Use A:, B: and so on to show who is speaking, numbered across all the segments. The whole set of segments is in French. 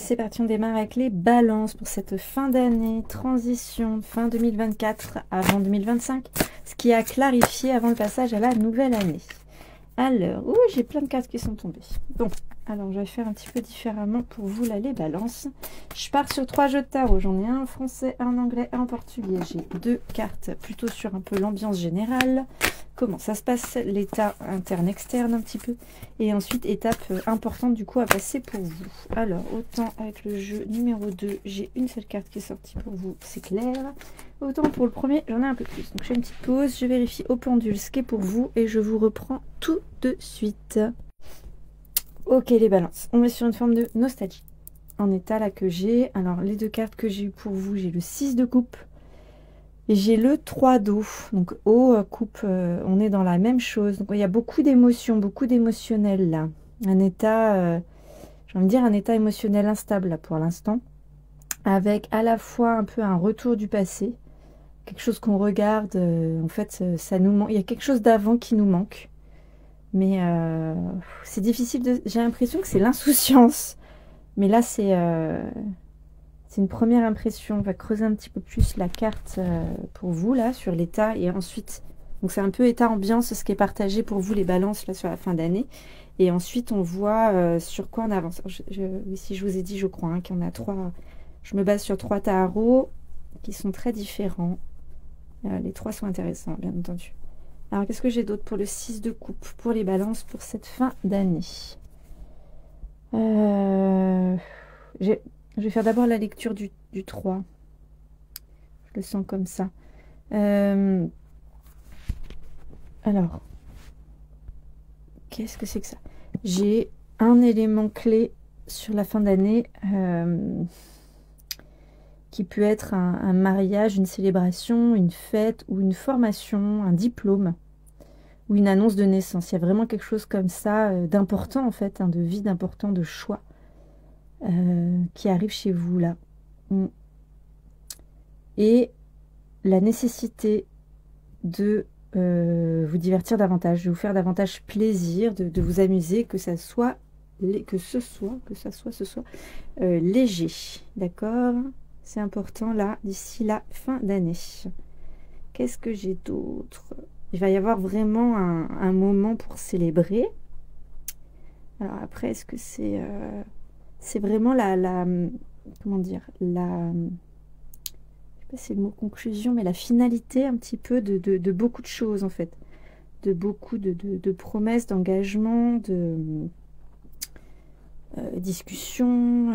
A: c'est parti, on démarre avec les balances pour cette fin d'année, transition, fin 2024 avant 2025, ce qui a clarifié avant le passage à la nouvelle année. Alors, j'ai plein de cartes qui sont tombées. Bon, alors je vais faire un petit peu différemment pour vous là, les balances. Je pars sur 3 jeux de tarot, j'en ai un en français, un en anglais, un en portugais. J'ai 2 cartes plutôt sur un peu l'ambiance générale. Comment ça se passe, l'état interne-externe un petit peu. Et ensuite, étape importante du coup à passer pour vous. Alors, autant avec le jeu numéro 2, j'ai une seule carte qui est sortie pour vous, c'est clair. Autant pour le premier, j'en ai un peu plus. Donc je fais une petite pause, je vérifie au pendule ce qui est pour vous et je vous reprends tout de suite. Ok les balances, on est sur une forme de nostalgie. En état là que j'ai, alors les 2 cartes que j'ai eu pour vous, j'ai le 6 de coupe. Et j'ai le 3 d'eau, donc eau, coupe, on est dans la même chose. Donc il y a beaucoup d'émotions, beaucoup d'émotionnel là. Un état, j'ai envie de dire un état émotionnel instable là pour l'instant. Avec à la fois un peu un retour du passé. Quelque chose qu'on regarde, en fait, ça nous manque. Il y a quelque chose d'avant qui nous manque. Mais c'est difficile de... J'ai l'impression que c'est l'insouciance. Mais là, c'est une première impression. On va creuser un petit peu plus la carte pour vous, là, sur l'état. Et ensuite, donc c'est un peu état ambiance, ce qui est partagé pour vous, les balances, là, sur la fin d'année. Et ensuite, on voit sur quoi on avance. Ici, je vous ai dit, je crois, hein, qu'il y en a 3. Je me base sur 3 tarots qui sont très différents. Les 3 sont intéressants, bien entendu. Alors, qu'est-ce que j'ai d'autre pour le 6 de coupe, pour les balances, pour cette fin d'année? Je vais faire d'abord la lecture du 3. Je le sens comme ça. Alors, qu'est-ce que c'est que ça? J'ai un élément clé sur la fin d'année qui peut être un mariage, une célébration, une fête ou une formation, un diplôme ou une annonce de naissance. Il y a vraiment quelque chose comme ça d'important en fait, de vie, d'important, de choix qui arrive chez vous là. Et la nécessité de vous divertir davantage, de vous faire davantage plaisir, de vous amuser, que ce soit léger, d'accord? C'est important là, d'ici la fin d'année. Qu'est-ce que j'ai d'autre? Il va y avoir vraiment un moment pour célébrer. Alors après, est-ce que c'est vraiment comment dire, je sais pas si c'est le mot conclusion, mais la finalité un petit peu de beaucoup de choses en fait. De beaucoup de promesses, d'engagement, de discussions,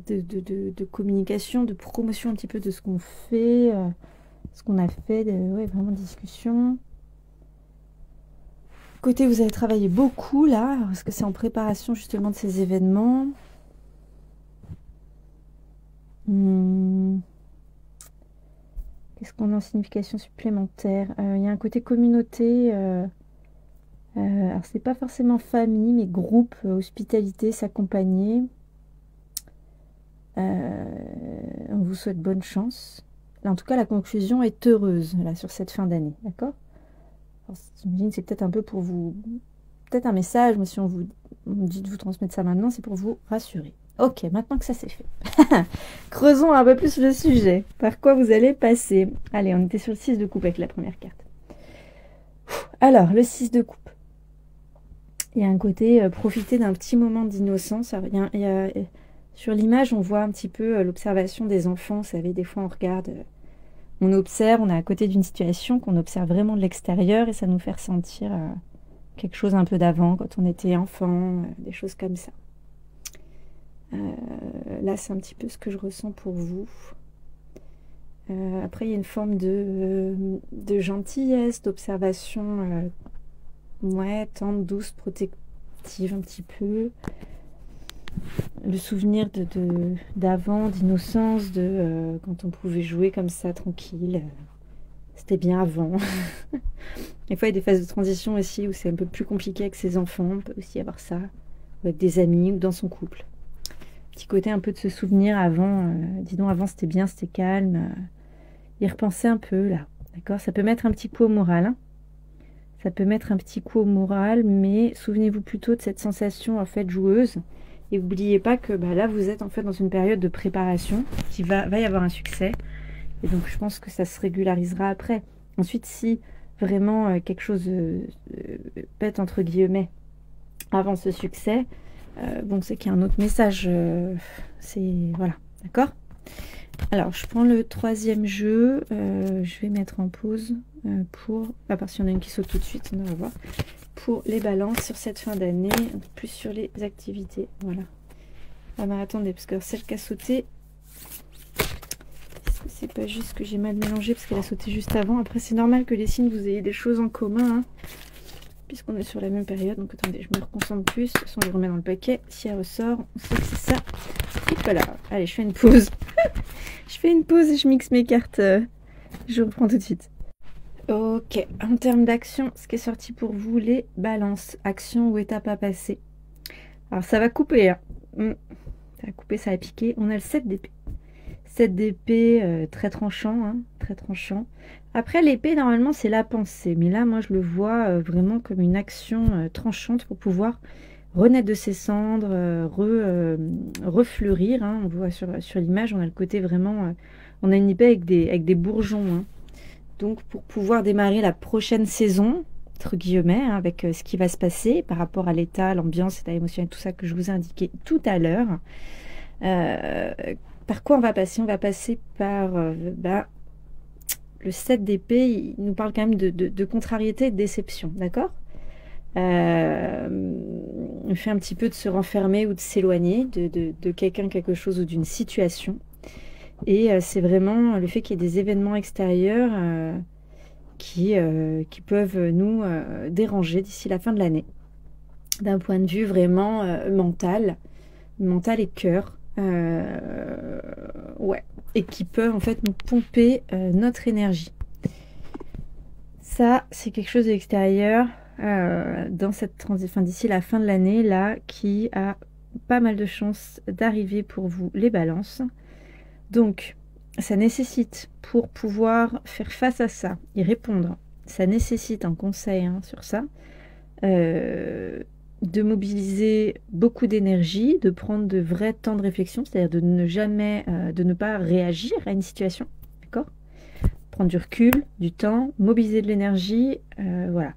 A: de communication, de promotion un petit peu de ce qu'on fait, ce qu'on a fait, ouais, vraiment discussion. Côté, vous avez travaillé beaucoup là, parce que c'est en préparation justement de ces événements. Qu'est-ce qu'on a en signification supplémentaire? Il y a un côté communauté, alors c'est pas forcément famille, mais groupe, hospitalité, s'accompagner. On vous souhaite bonne chance. Là, en tout cas, la conclusion est heureuse là, sur cette fin d'année, d'accord? J'imagine que c'est peut-être un peu pour vous... Peut-être un message, mais si on vous dit de vous transmettre ça maintenant, c'est pour vous rassurer. Ok, maintenant que ça c'est fait. Creusons un peu plus le sujet. Par quoi vous allez passer? Allez, on était sur le 6 de coupe avec la première carte. Alors, le 6 de coupe. Il y a un côté profiter d'un petit moment d'innocence. Sur l'image, on voit un petit peu l'observation des enfants. Vous savez, des fois, on regarde, on observe, on est à côté d'une situation qu'on observe vraiment de l'extérieur et ça nous fait ressentir quelque chose un peu d'avant, quand on était enfant, des choses comme ça. Là, c'est un petit peu ce que je ressens pour vous. Après, il y a une forme de gentillesse, d'observation, ouais, tendre, douce, protective un petit peu. Le souvenir d'avant, d'innocence, quand on pouvait jouer comme ça, tranquille. C'était bien avant. Des fois, il y a des phases de transition aussi où c'est un peu plus compliqué avec ses enfants. On peut aussi avoir ça, avec des amis ou dans son couple. Petit côté un peu de se souvenir avant. Dis donc, avant, c'était bien, c'était calme. Y repenser un peu, là. D'accord? Ça peut mettre un petit coup au moral. Hein. Ça peut mettre un petit coup au moral, mais souvenez-vous plutôt de cette sensation en fait joueuse. Et n'oubliez pas que là, vous êtes en fait dans une période de préparation, qui va y avoir un succès. Et donc, je pense que ça se régularisera après. Ensuite, si vraiment quelque chose pète, entre guillemets, avant ce succès, bon, c'est qu'il y a un autre message. C'est voilà, d'accord? Alors, je prends le troisième jeu. Je vais mettre en pause pour... À part s'il y en a une qui saute tout de suite, on va voir. Pour les balances sur cette fin d'année, plus sur les activités. Voilà. Ah bah attendez, parce que celle qui a sauté, est-ce que c'est pas juste que j'ai mal mélangé parce qu'elle a sauté juste avant? Après, c'est normal que les signes, vous ayez des choses en commun, hein, puisqu'on est sur la même période. Donc attendez, je me reconcentre plus. De toute façon, on le remet dans le paquet. Si elle ressort, on sait que c'est ça. Et voilà. Allez, je fais une pause. Je fais une pause et je mixe mes cartes. Je reprends tout de suite. Ok, en termes d'action, ce qui est sorti pour vous, les balances, action ou étape à passer. Alors ça va couper, hein. Ça va couper, ça va piquer. On a le 7 d'épée. 7 d'épée, très tranchant, hein, très tranchant. Après l'épée, normalement, c'est la pensée. Mais là, moi, je le vois vraiment comme une action tranchante pour pouvoir renaître de ses cendres, refleurir. Hein. On voit sur l'image, on a le côté vraiment... on a une épée avec des bourgeons, hein. Donc, pour pouvoir démarrer la prochaine saison, entre guillemets, hein, avec ce qui va se passer par rapport à l'état, l'ambiance, l'état émotionnel, tout ça que je vous ai indiqué tout à l'heure. Par quoi on va passer? On va passer par le 7 d'épée. Il nous parle quand même de contrariété et de déception, d'accord? On fait un petit peu de se renfermer ou de s'éloigner de quelqu'un, quelque chose ou d'une situation. Et c'est vraiment le fait qu'il y ait des événements extérieurs qui peuvent nous déranger d'ici la fin de l'année. D'un point de vue vraiment mental et cœur. Ouais. Et qui peuvent en fait nous pomper notre énergie. Ça, c'est quelque chose de l'extérieur dans cette transition, d'ici la fin de l'année, là, qui a pas mal de chances d'arriver pour vous, les balances. Donc, ça nécessite, pour pouvoir faire face à ça, y répondre, ça nécessite un conseil hein, sur ça, de mobiliser beaucoup d'énergie, de prendre de vrais temps de réflexion, c'est-à-dire de ne pas réagir à une situation, d'accord? Prendre du recul, du temps, mobiliser de l'énergie, voilà.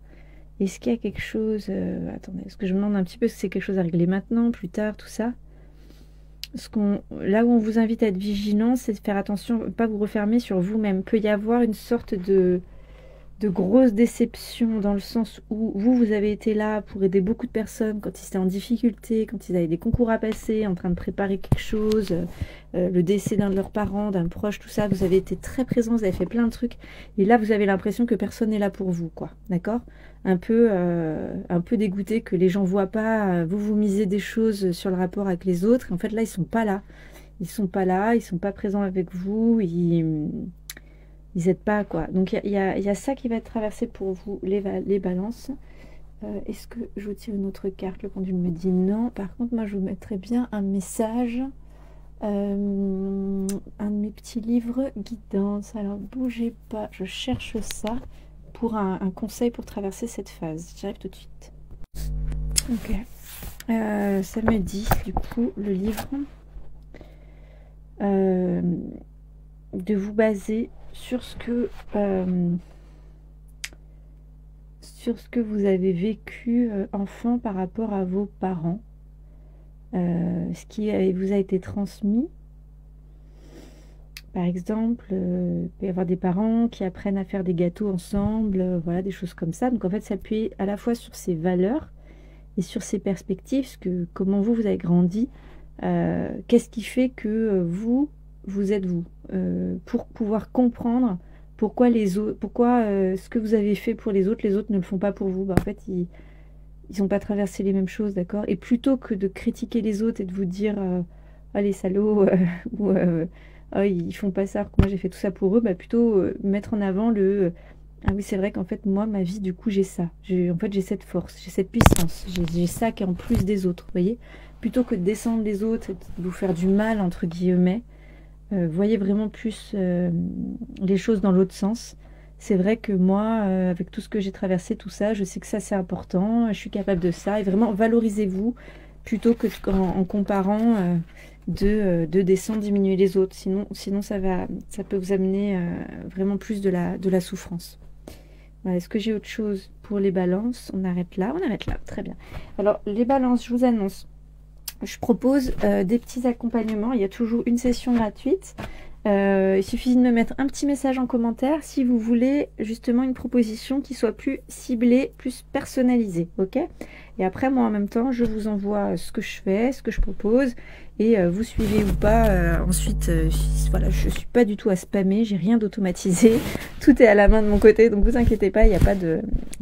A: Est-ce qu'il y a quelque chose... attendez, est-ce que je me demande un petit peu si c'est quelque chose à régler maintenant, plus tard, tout ça? Là où on vous invite à être vigilant, c'est de faire attention, pas vous refermer sur vous-même. Il peut y avoir une sorte de grosse déception dans le sens où vous avez été là pour aider beaucoup de personnes quand ils étaient en difficulté, quand ils avaient des concours à passer, en train de préparer quelque chose, le décès d'un de leurs parents, d'un proche, tout ça. Vous avez été très présents, vous avez fait plein de trucs. Et là, vous avez l'impression que personne n'est là pour vous, quoi. D'accord? Un peu dégoûté que les gens voient pas. Vous misez des choses sur le rapport avec les autres. Et en fait, là, ils sont pas là. Ils sont pas là. Ils sont pas présents avec vous. Ils n'aident pas, quoi. Donc, il y a ça qui va être traversé pour vous, les balances. Est-ce que je vous tire une autre carte? Le pendule me dit non. Par contre, moi, je vous mettrais bien un message. Un de mes petits livres guidance. Alors, bougez pas. Je cherche ça. Pour un conseil pour traverser cette phase. J'arrive tout de suite. Ok. Ça me dit, du coup, le livre, de vous baser sur ce que vous avez vécu enfant par rapport à vos parents. Ce qui vous a été transmis. Par exemple, il peut y avoir des parents qui apprennent à faire des gâteaux ensemble, voilà, des choses comme ça. Donc en fait, s'appuyer à la fois sur ces valeurs et sur ces perspectives, comment vous avez grandi, qu'est-ce qui fait que vous êtes vous, pour pouvoir comprendre pourquoi ce que vous avez fait pour les autres ne le font pas pour vous. En fait, ils n'ont pas traversé les mêmes choses, d'accord? Et plutôt que de critiquer les autres et de vous dire « Ah, les salauds » ou oh, ils font pas ça, moi j'ai fait tout ça pour eux, plutôt mettre en avant ah oui, c'est vrai qu'en fait, moi, ma vie, du coup, j'ai ça. En fait, j'ai cette force, j'ai cette puissance, j'ai ça qui est en plus des autres, vous voyez? Plutôt que de descendre les autres et de vous faire du mal, entre guillemets, voyez vraiment plus les choses dans l'autre sens. c'est vrai que moi, avec tout ce que j'ai traversé, tout ça, je sais que ça c'est important, je suis capable de ça, et vraiment valorisez-vous plutôt que en comparant de descendre, diminuer les autres, sinon ça peut vous amener vraiment plus de la souffrance. Voilà, est-ce que j'ai autre chose pour les balances? On arrête là, très bien. Alors les balances, je vous annonce, je propose des petits accompagnements, il y a toujours une session gratuite. Il suffit de me mettre un petit message en commentaire si vous voulez justement une proposition qui soit plus ciblée, plus personnalisée, ok? Et après, moi en même temps, je vous envoie ce que je fais, ce que je propose, et vous suivez ou pas. Ensuite, voilà, je suis pas du tout à spammer, j'ai rien d'automatisé, tout est à la main de mon côté, donc vous inquiétez pas, il n'y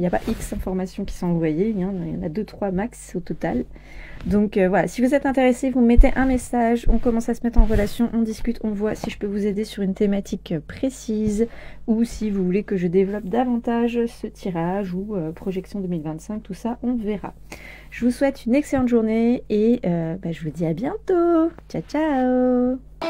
A: a pas X informations qui sont envoyées, il y en a 2-3 max au total. Donc voilà, si vous êtes intéressé, vous mettez un message, on commence à se mettre en relation, on discute, on voit si je peux vous aider sur une thématique précise ou si vous voulez que je développe davantage ce tirage ou projection 2025, tout ça, on verra. Je vous souhaite une excellente journée et je vous dis à bientôt. Ciao, ciao!